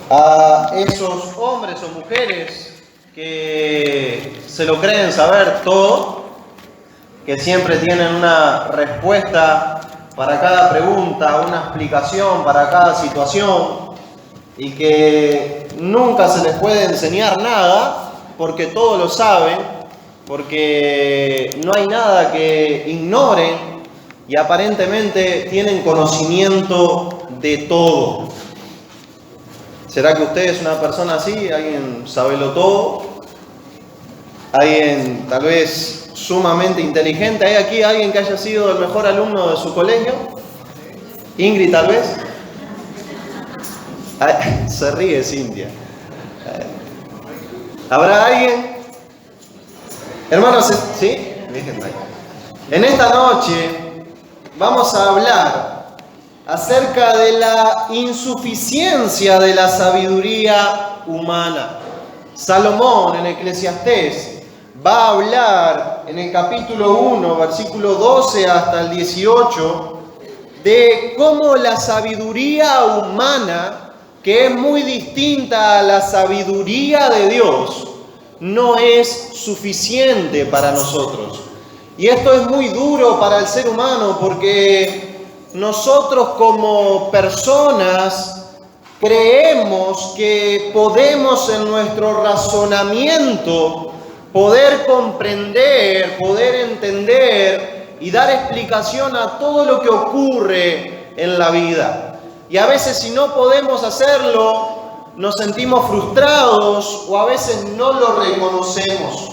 a esos hombres o mujeres que se lo creen saber todo, que siempre tienen una respuesta para cada pregunta, una explicación para cada situación y que nunca se les puede enseñar nada porque todo lo saben, porque no hay nada que ignoren y aparentemente tienen conocimiento de todo. ¿Será que usted es una persona así? ¿Alguien sabelo todo? ¿Alguien tal vez sumamente inteligente? ¿Hay aquí alguien que haya sido el mejor alumno de su colegio? Ingrid, tal vez. Se ríe Cintia. ¿Habrá alguien? Hermanos, ¿sí? En esta noche vamos a hablar acerca de la insuficiencia de la sabiduría humana. Salomón en Eclesiastés va a hablar en el capítulo 1, versículo 12 hasta el 18, de cómo la sabiduría humana, que es muy distinta a la sabiduría de Dios, no es suficiente para nosotros. Y esto es muy duro para el ser humano porque nosotros como personas creemos que podemos en nuestro razonamiento poder comprender, poder entender y dar explicación a todo lo que ocurre en la vida. Y a veces si no podemos hacerlo, nos sentimos frustrados o a veces no lo reconocemos.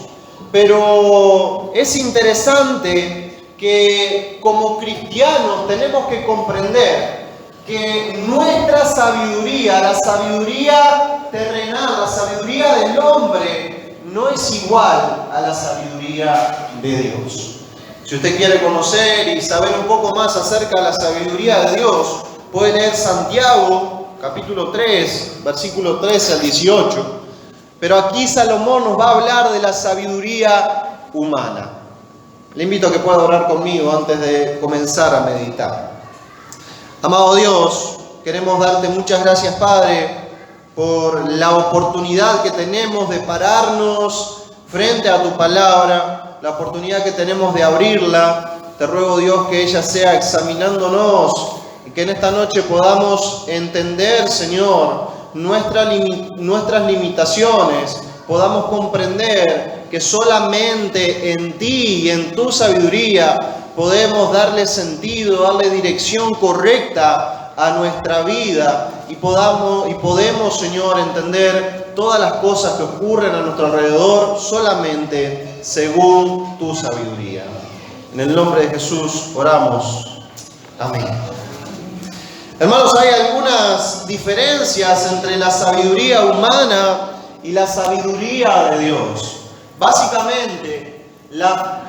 Pero es interesante que como cristianos tenemos que comprender que nuestra sabiduría, la sabiduría terrenal, la sabiduría del hombre, no es igual a la sabiduría de Dios. Si usted quiere conocer y saber un poco más acerca de la sabiduría de Dios, puede leer Santiago, capítulo 3, versículo 13 al 18. Pero aquí Salomón nos va a hablar de la sabiduría humana. Le invito a que pueda orar conmigo antes de comenzar a meditar. Amado Dios, queremos darte muchas gracias, Padre, por la oportunidad que tenemos de pararnos frente a tu palabra, la oportunidad que tenemos de abrirla. Te ruego, Dios, que ella sea examinándonos y que en esta noche podamos entender, Señor, nuestras limitaciones, podamos comprender que solamente en ti y en tu sabiduría podemos darle sentido, darle dirección correcta a nuestra vida y podemos, Señor, entender todas las cosas que ocurren a nuestro alrededor solamente según tu sabiduría. En el nombre de Jesús oramos. Amén. Hermanos, hay algunas diferencias entre la sabiduría humana y la sabiduría de Dios. Básicamente, la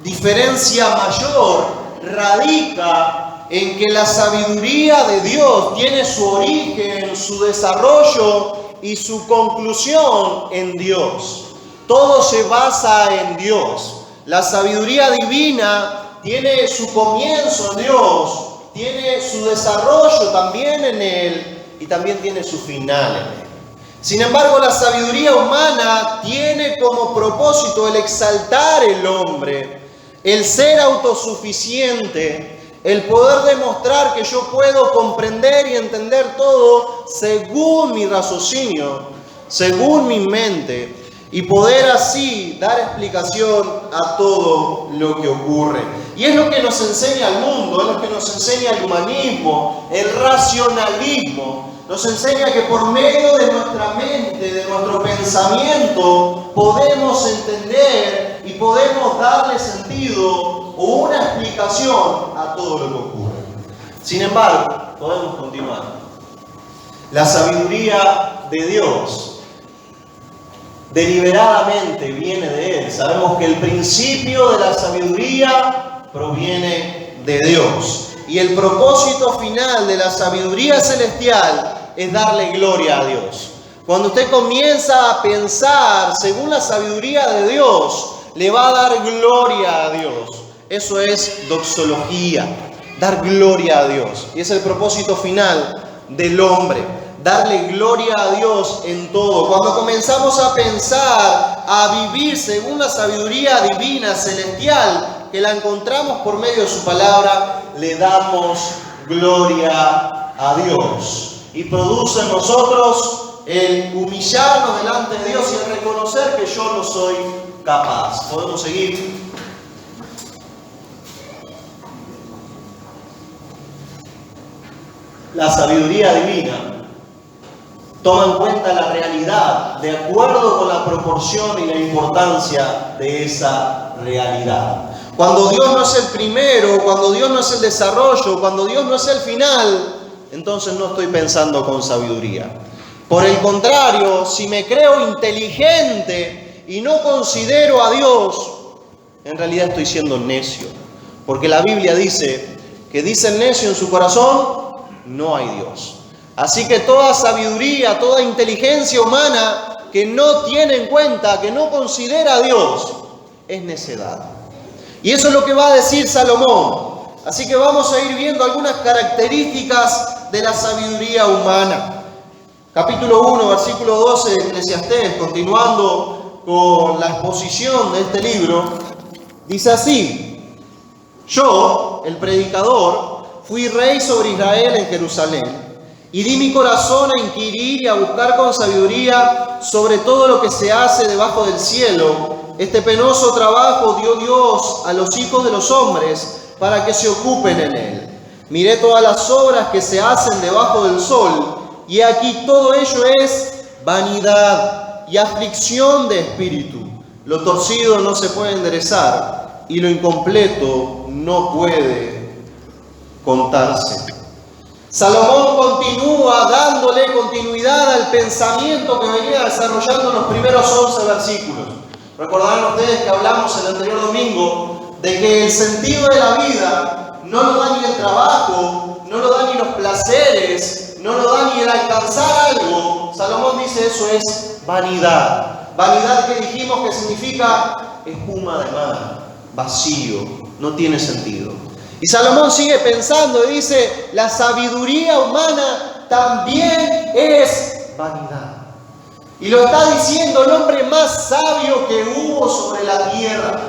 diferencia mayor radica en que la sabiduría de Dios tiene su origen, su desarrollo y su conclusión en Dios. Todo se basa en Dios. La sabiduría divina tiene su comienzo en Dios, tiene su desarrollo también en Él y también tiene su final en Él. Sin embargo, la sabiduría humana tiene como propósito el exaltar el hombre, el ser autosuficiente, el poder demostrar que yo puedo comprender y entender todo según mi raciocinio, según mi mente, y poder así dar explicación a todo lo que ocurre. Y es lo que nos enseña el mundo, es lo que nos enseña el humanismo, el racionalismo. Nos enseña que por medio de nuestra mente, de nuestro pensamiento, podemos entender y podemos darle sentido o una explicación a todo lo que ocurre. Sin embargo, podemos continuar. La sabiduría de Dios deliberadamente viene de Él. Sabemos que el principio de la sabiduría proviene de Dios. Y el propósito final de la sabiduría celestial es darle gloria a Dios. Cuando usted comienza a pensar según la sabiduría de Dios, le va a dar gloria a Dios. Eso es doxología, dar gloria a Dios. Y es el propósito final del hombre. darle gloria a Dios en todo. Cuando comenzamos a pensar, a vivir según la sabiduría divina, celestial, que la encontramos por medio de su palabra, le damos gloria a Dios. Y produce en nosotros el humillarnos delante de Dios y el reconocer que yo no soy capaz. ¿Podemos seguir? La sabiduría divina toma en cuenta la realidad de acuerdo con la proporción y la importancia de esa realidad. Cuando Dios no es el primero, cuando Dios no es el desarrollo, cuando Dios no es el final, entonces no estoy pensando con sabiduría. Por el contrario, si me creo inteligente y no considero a Dios, en realidad estoy siendo necio. Porque la Biblia dice que dice el necio en su corazón, no hay Dios. Así que toda sabiduría, toda inteligencia humana que no tiene en cuenta, que no considera a Dios, es necedad. Y eso es lo que va a decir Salomón. Así que vamos a ir viendo algunas características de la sabiduría humana. Capítulo 1, versículo 12 de Eclesiastés, continuando con la exposición de este libro, dice así: yo, el predicador, fui rey sobre Israel en Jerusalén, y di mi corazón a inquirir y a buscar con sabiduría sobre todo lo que se hace debajo del cielo. Este penoso trabajo dio Dios a los hijos de los hombres para que se ocupen en él. Miré todas las obras que se hacen debajo del sol, y aquí todo ello es vanidad y aflicción de espíritu. Lo torcido no se puede enderezar, y lo incompleto no puede contarse. Salomón continúa dándole continuidad al pensamiento que venía desarrollando en los primeros 11 versículos. Recordarán ustedes que hablamos el anterior domingo de que el sentido de la vida no lo da ni el trabajo, no lo da ni los placeres, no lo da ni el alcanzar algo. Salomón dice eso es vanidad. Vanidad que dijimos que significa espuma de mar, vacío, no tiene sentido. Y Salomón sigue pensando y dice, la sabiduría humana también es vanidad. Y lo está diciendo el hombre más sabio que hubo sobre la tierra.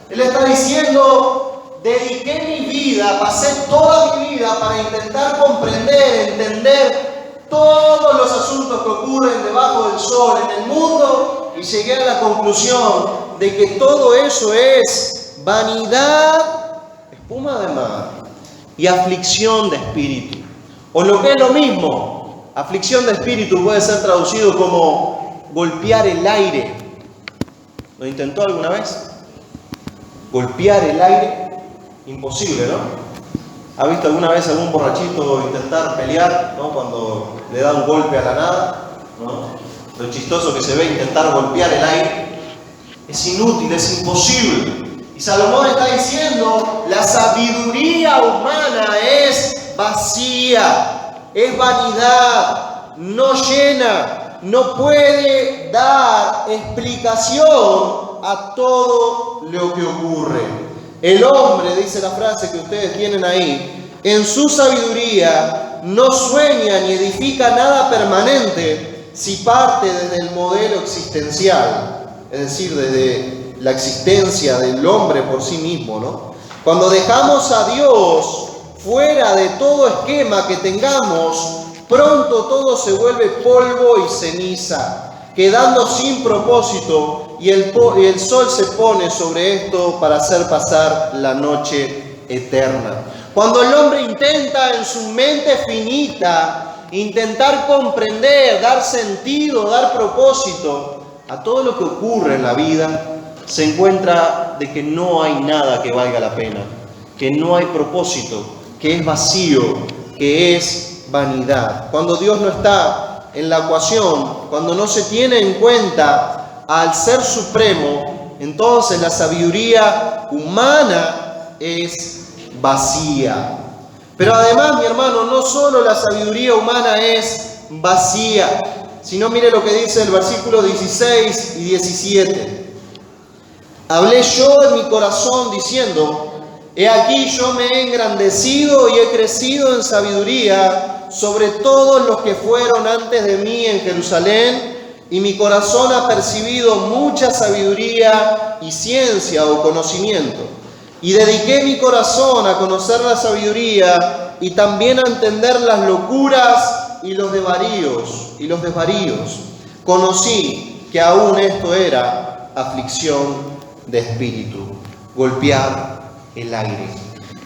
Él está diciendo, dediqué mi vida, pasé toda mi vida para intentar comprender, entender todos los asuntos que ocurren debajo del sol en el mundo, y llegué a la conclusión de que todo eso es vanidad, espuma de mar y aflicción de espíritu. O lo que es lo mismo, aflicción de espíritu puede ser traducido como golpear el aire. ¿Lo intentó alguna vez? Golpear el aire, imposible, ¿no? ¿Ha visto alguna vez algún borrachito intentar pelear, ¿no? Cuando le da un golpe a la nada, ¿no? Lo chistoso que se ve intentar golpear el aire. Es inútil, es imposible. Y Salomón está diciendo, la sabiduría humana es vacía, es vanidad, no llena, no puede dar explicación a todo lo que ocurre. El hombre, dice la frase que ustedes tienen ahí, en su sabiduría no sueña ni edifica nada permanente si parte desde el modelo existencial, es decir, desde la existencia del hombre por sí mismo, ¿no? Cuando dejamos a Dios fuera de todo esquema que tengamos, pronto todo se vuelve polvo y ceniza, quedando sin propósito, y el sol se pone sobre esto para hacer pasar la noche eterna. Cuando el hombre intenta en su mente finita, intentar comprender, dar sentido, dar propósito a todo lo que ocurre en la vida, se encuentra de que no hay nada que valga la pena, que no hay propósito, que es vacío, que es vanidad. Cuando Dios no está en la ecuación, cuando no se tiene en cuenta al Ser Supremo, entonces la sabiduría humana es vacía. Pero además, mi hermano, no solo la sabiduría humana es vacía, sino mire lo que dice el versículo 16 y 17. Hablé yo en mi corazón diciendo, he aquí yo me he engrandecido y he crecido en sabiduría sobre todos los que fueron antes de mí en Jerusalén, y mi corazón ha percibido mucha sabiduría y ciencia o conocimiento. Y dediqué mi corazón a conocer la sabiduría y también a entender las locuras y los desvaríos. Conocí que aún esto era aflicción de espíritu, golpear el aire.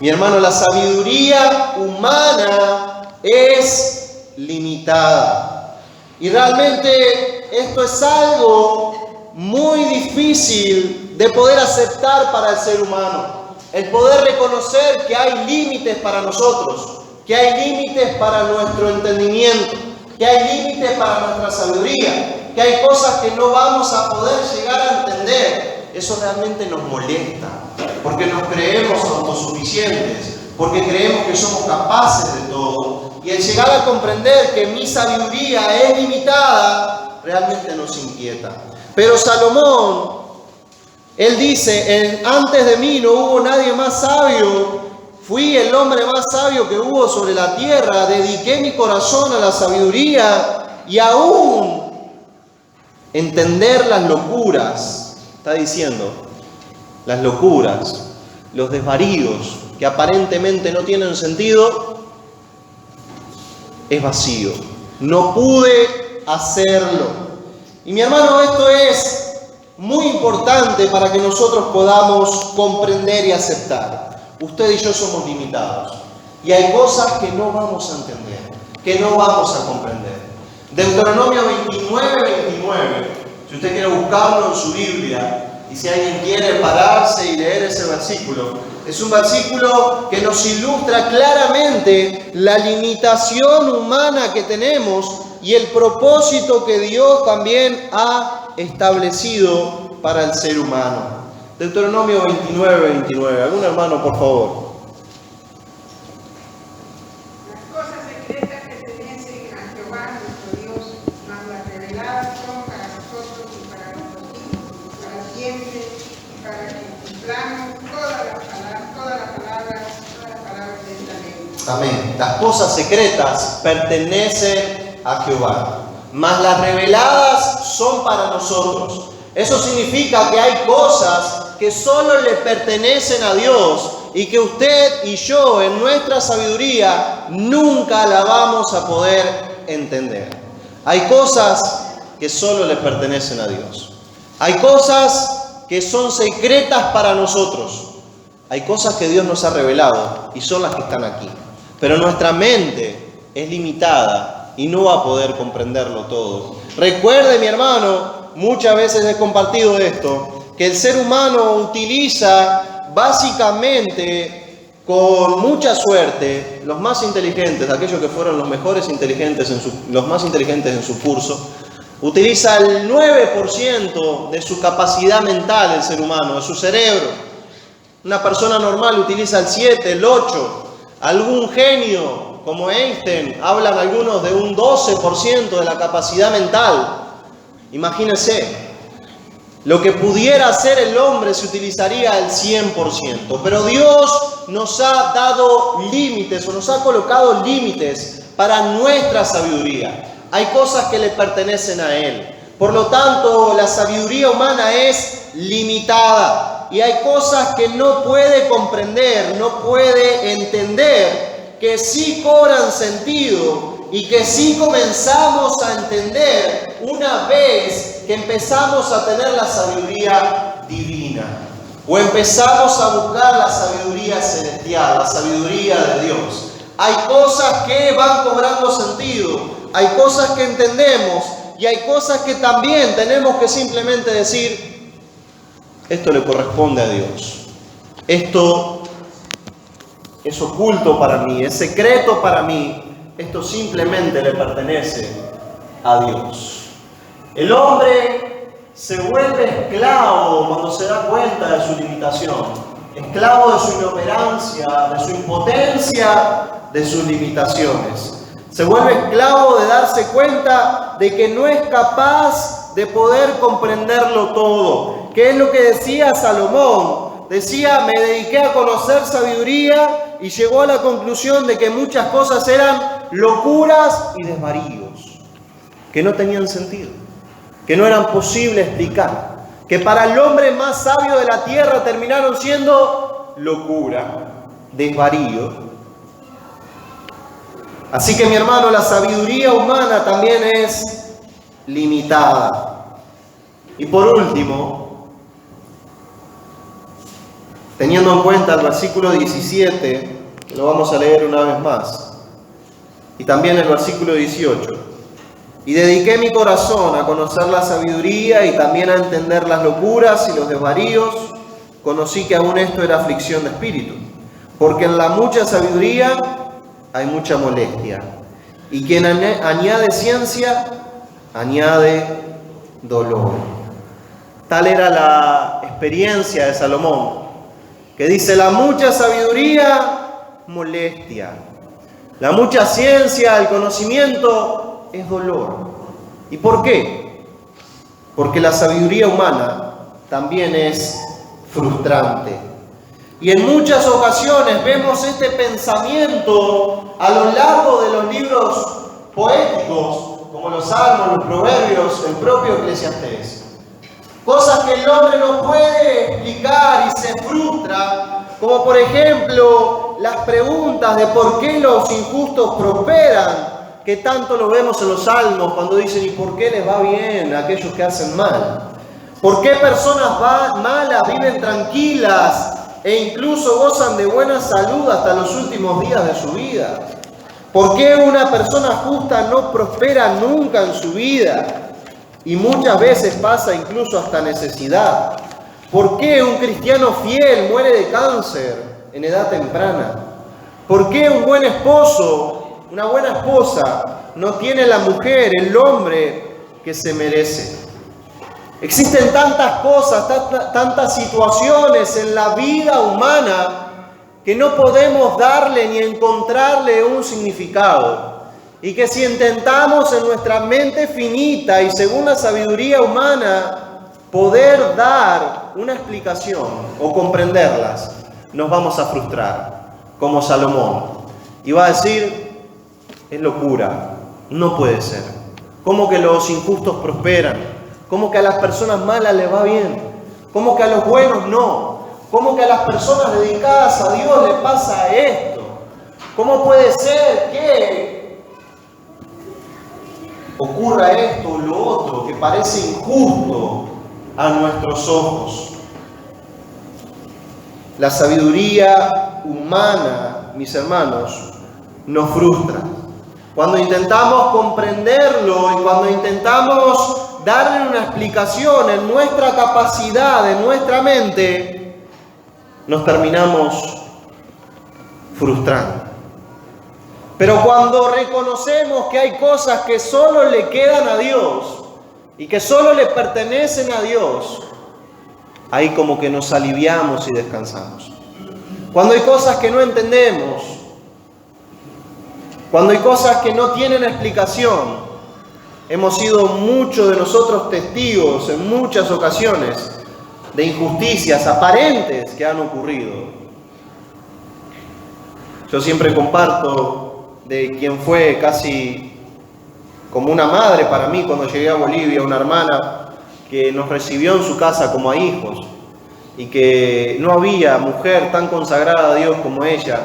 Mi hermano, la sabiduría humana es limitada. Y realmente esto es algo muy difícil de poder aceptar para el ser humano. El poder reconocer que hay límites para nosotros, que hay límites para nuestro entendimiento, que hay límites para nuestra sabiduría, que hay cosas que no vamos a poder llegar a entender. Eso realmente nos molesta, porque nos creemos autosuficientes, porque creemos que somos capaces de todo. Y el llegar a comprender que mi sabiduría es limitada, realmente nos inquieta. Pero Salomón, él dice, antes de mí no hubo nadie más sabio, fui el hombre más sabio que hubo sobre la tierra, dediqué mi corazón a la sabiduría y aún entender las locuras, está diciendo, las locuras, los desvaríos que aparentemente no tienen sentido, es vacío. No pude hacerlo. Y mi hermano, esto es muy importante para que nosotros podamos comprender y aceptar. Usted y yo somos limitados. Y hay cosas que no vamos a entender, que no vamos a comprender. Deuteronomio 29:29. Si usted quiere buscarlo en su Biblia, y si alguien quiere pararse y leer ese versículo, es un versículo que nos ilustra claramente la limitación humana que tenemos y el propósito que Dios también ha establecido para el ser humano. Deuteronomio 29:29. ¿Algún hermano, por favor? Las cosas secretas pertenecen a Jehová nuestro Dios, mas las reveladas son para nosotros y para nuestros hijos, para siempre, y para que cumplamos todas las palabras de esta ley. Amén. Las cosas secretas pertenecen a Jehová, mas las reveladas son para nosotros. Eso significa que hay cosas que solo le pertenecen a Dios y que usted y yo en nuestra sabiduría nunca la vamos a poder entender. Hay cosas que solo le pertenecen a Dios. Hay cosas que son secretas para nosotros. Hay cosas que Dios nos ha revelado y son las que están aquí. Pero nuestra mente es limitada y no va a poder comprenderlo todo. Recuerde, mi hermano, muchas veces he compartido esto, que el ser humano utiliza básicamente con mucha suerte los más inteligentes, aquellos que fueron los más inteligentes en su curso, utiliza el 9% de su capacidad mental el ser humano, de su cerebro. Una persona normal utiliza el 7, el 8, algún genio como Einstein, hablan algunos de un 12% de la capacidad mental. Imagínense, lo que pudiera hacer el hombre se utilizaría el 100%. Pero Dios nos ha dado límites o nos ha colocado límites para nuestra sabiduría. Hay cosas que le pertenecen a Él. Por lo tanto, la sabiduría humana es limitada. Y hay cosas que no puede comprender, no puede entender, que sí cobran sentido y que sí comenzamos a entender una vez que empezamos a tener la sabiduría divina o empezamos a buscar la sabiduría celestial, la sabiduría de Dios. Hay cosas que van cobrando sentido, hay cosas que entendemos y hay cosas que también tenemos que simplemente decir: esto le corresponde a Dios, esto es oculto para mí, es secreto para mí, esto simplemente le pertenece a Dios. El hombre se vuelve esclavo cuando se da cuenta de su limitación, esclavo de su inoperancia, de su impotencia, de sus limitaciones. Se vuelve esclavo de darse cuenta de que no es capaz de poder comprenderlo todo. ¿Qué es lo que decía Salomón? Decía: me dediqué a conocer sabiduría y llegó a la conclusión de que muchas cosas eran locuras y desvaríos que no tenían sentido, que no eran posibles explicar, que para el hombre más sabio de la tierra terminaron siendo locura, desvarío. Así que, mi hermano, la sabiduría humana también es limitada. Y por último, teniendo en cuenta el versículo 17, que lo vamos a leer una vez más, y también el versículo 18, y dediqué mi corazón a conocer la sabiduría y también a entender las locuras y los desvaríos, conocí que aún esto era aflicción de espíritu, porque en la mucha sabiduría hay mucha molestia, y quien añade ciencia, añade dolor. Tal era la experiencia de Salomón, que dice: la mucha sabiduría, molestia. La mucha ciencia, el conocimiento, es dolor. ¿Y por qué? Porque la sabiduría humana también es frustrante. Y en muchas ocasiones vemos este pensamiento a lo largo de los libros poéticos, como los Salmos, los Proverbios, el propio Eclesiastés. Cosas que el hombre no puede explicar y se frustra, como por ejemplo las preguntas de por qué los injustos prosperan, que tanto lo vemos en los Salmos cuando dicen: ¿y por qué les va bien a aquellos que hacen mal? ¿Por qué personas malas viven tranquilas e incluso gozan de buena salud hasta los últimos días de su vida? ¿Por qué una persona justa no prospera nunca en su vida y muchas veces pasa incluso hasta necesidad? ¿Por qué un cristiano fiel muere de cáncer en edad temprana? ¿Por qué un buen esposo, una buena esposa, no tiene la mujer, el hombre que se merece? Existen tantas cosas, tantas situaciones en la vida humana que no podemos darle ni encontrarle un significado. Y que si intentamos en nuestra mente finita y según la sabiduría humana poder dar una explicación o comprenderlas, nos vamos a frustrar, como Salomón. Y va a decir: es locura, no puede ser. ¿Cómo que los injustos prosperan? ¿Cómo que a las personas malas les va bien? ¿Cómo que a los buenos no? ¿Cómo que a las personas dedicadas a Dios les pasa esto? ¿Cómo puede ser que ocurra esto o lo otro que parece injusto a nuestros ojos? La sabiduría humana, mis hermanos, nos frustra. Cuando intentamos comprenderlo y cuando intentamos darle una explicación en nuestra capacidad, en nuestra mente, nos terminamos frustrando. Pero cuando reconocemos que hay cosas que solo le quedan a Dios y que solo le pertenecen a Dios, ahí como que nos aliviamos y descansamos. Cuando hay cosas que no entendemos, cuando hay cosas que no tienen explicación, hemos sido muchos de nosotros testigos en muchas ocasiones de injusticias aparentes que han ocurrido. Yo siempre comparto de quien fue casi como una madre para mí cuando llegué a Bolivia, una hermana que nos recibió en su casa como a hijos y que no había mujer tan consagrada a Dios como ella,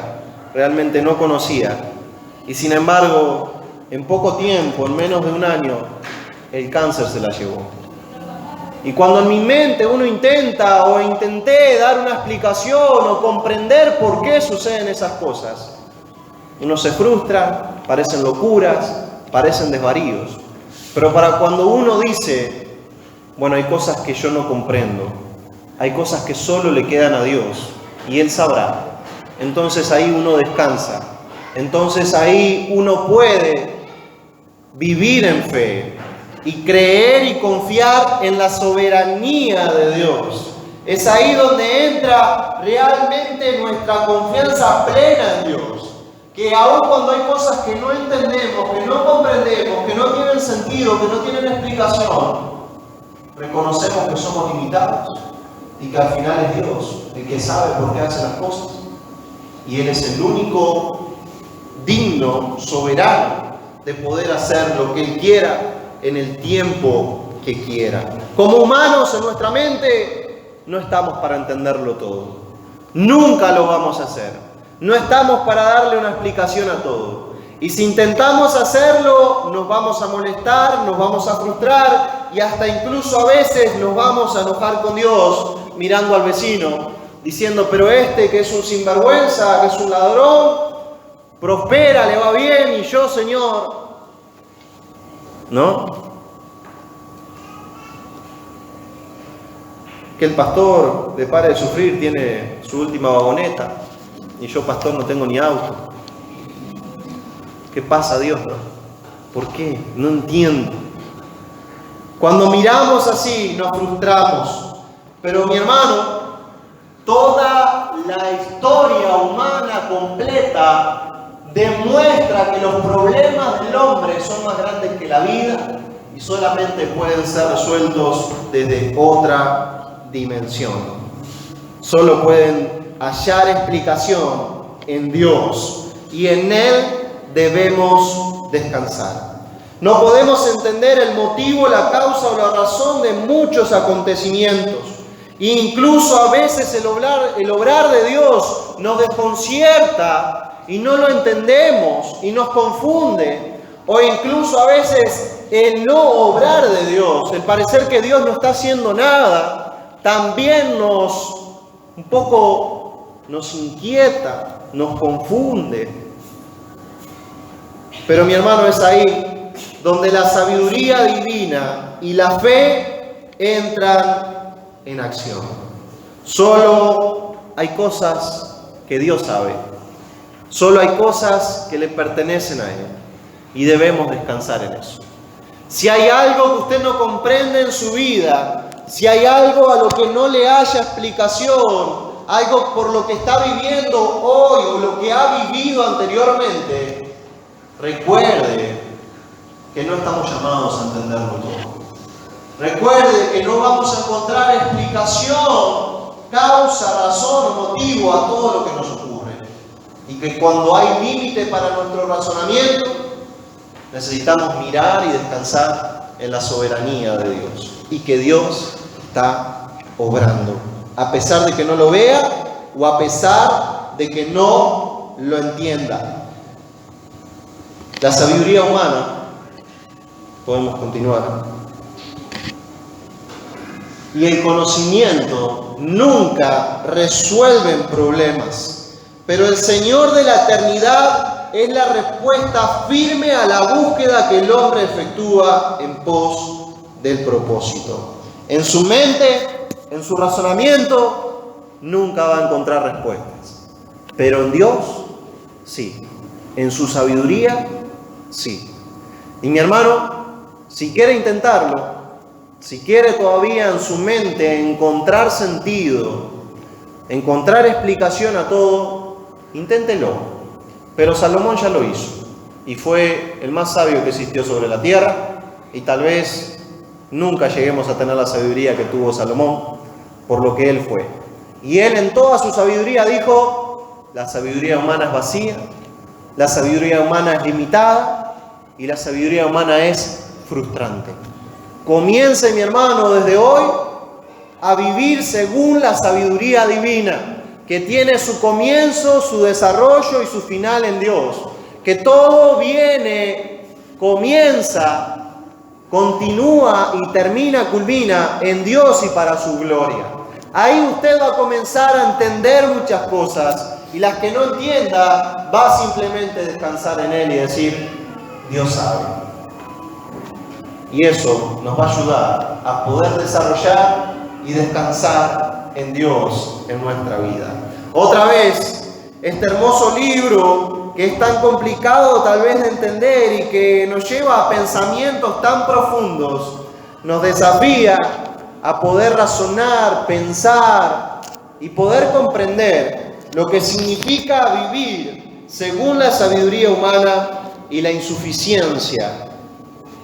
realmente no conocía. Y sin embargo, en poco tiempo, en menos de un año, el cáncer se la llevó. Y cuando en mi mente uno intenta o intenté dar una explicación o comprender por qué suceden esas cosas, uno se frustra, parecen locuras, parecen desvaríos. Pero para cuando uno dice: bueno, hay cosas que yo no comprendo, hay cosas que solo le quedan a Dios y Él sabrá, entonces ahí uno descansa. Entonces ahí uno puede vivir en fe y creer y confiar en la soberanía de Dios. Es ahí donde entra realmente nuestra confianza plena en Dios. Que aun cuando hay cosas que no entendemos, que no comprendemos, que no tienen sentido, que no tienen explicación, reconocemos que somos limitados y que al final es Dios el que sabe por qué hace las cosas. Y Él es el único digno, soberano, de poder hacer lo que Él quiera en el tiempo que quiera. Como humanos en nuestra mente no estamos para entenderlo todo. Nunca lo vamos a hacer. No estamos para darle una explicación a todo. Y si intentamos hacerlo, nos vamos a molestar, nos vamos a frustrar y hasta incluso a veces nos vamos a enojar con Dios mirando al vecino, diciendo, pero este que es un sinvergüenza, que es un ladrón, prospera, le va bien, y yo, Señor, ¿no? Que el pastor, de pare de sufrir, tiene su última vagoneta, y yo, pastor, no tengo ni auto. ¿Qué pasa, Dios, no? ¿Por qué? No entiendo. Cuando miramos así, nos frustramos. Pero mi hermano, toda la historia humana completa demuestra que los problemas del hombre son más grandes que la vida y solamente pueden ser resueltos desde otra dimensión. Solo pueden hallar explicación en Dios y en Él debemos descansar. No podemos entender el motivo, la causa o la razón de muchos acontecimientos. Incluso a veces el obrar de Dios nos desconcierta y no lo entendemos y nos confunde. O incluso a veces el no obrar de Dios, el parecer que Dios no está haciendo nada, también un poco nos inquieta, nos confunde. Pero mi hermano, es ahí donde la sabiduría divina y la fe entran en acción. Solo hay cosas que Dios sabe. Solo hay cosas que le pertenecen a Él. Y debemos descansar en eso. Si hay algo que usted no comprende en su vida, si hay algo a lo que no le haya explicación, algo por lo que está viviendo hoy o lo que ha vivido anteriormente, recuerde que no estamos llamados a entenderlo todo. Recuerde que no vamos a encontrar explicación, causa, razón o motivo a todo lo que nos ocurre. Y que cuando hay límite para nuestro razonamiento, necesitamos mirar y descansar en la soberanía de Dios. Y que Dios está obrando, a pesar de que no lo vea o a pesar de que no lo entienda. La sabiduría humana, podemos continuar, y el conocimiento nunca resuelven problemas, pero el Señor de la eternidad es la respuesta firme a la búsqueda que el hombre efectúa en pos del propósito. En su mente, en su razonamiento, nunca va a encontrar respuestas, pero en Dios, sí. En su sabiduría, sí. Y mi hermano, si quiere intentarlo, si quiere todavía en su mente encontrar sentido, encontrar explicación a todo, inténtelo. Pero Salomón ya lo hizo y fue el más sabio que existió sobre la tierra, y tal vez nunca lleguemos a tener la sabiduría que tuvo Salomón por lo que él fue. Y él en toda su sabiduría dijo, la sabiduría humana es vacía, la sabiduría humana es limitada y la sabiduría humana es frustrante. Comience, mi hermano, desde hoy a vivir según la sabiduría divina, que tiene su comienzo, su desarrollo y su final en Dios. Que todo viene, comienza, continúa y termina, culmina en Dios y para su gloria. Ahí usted va a comenzar a entender muchas cosas, y las que no entienda va a simplemente descansar en Él y decir, Dios sabe. Y eso nos va a ayudar a poder desarrollar y descansar en Dios en nuestra vida. Otra vez, este hermoso libro que es tan complicado tal vez de entender y que nos lleva a pensamientos tan profundos, nos desafía a poder razonar, pensar y poder comprender lo que significa vivir según la sabiduría humana y la insuficiencia.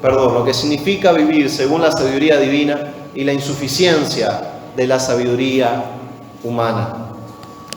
Lo que significa vivir según la sabiduría divina y la insuficiencia de la sabiduría humana.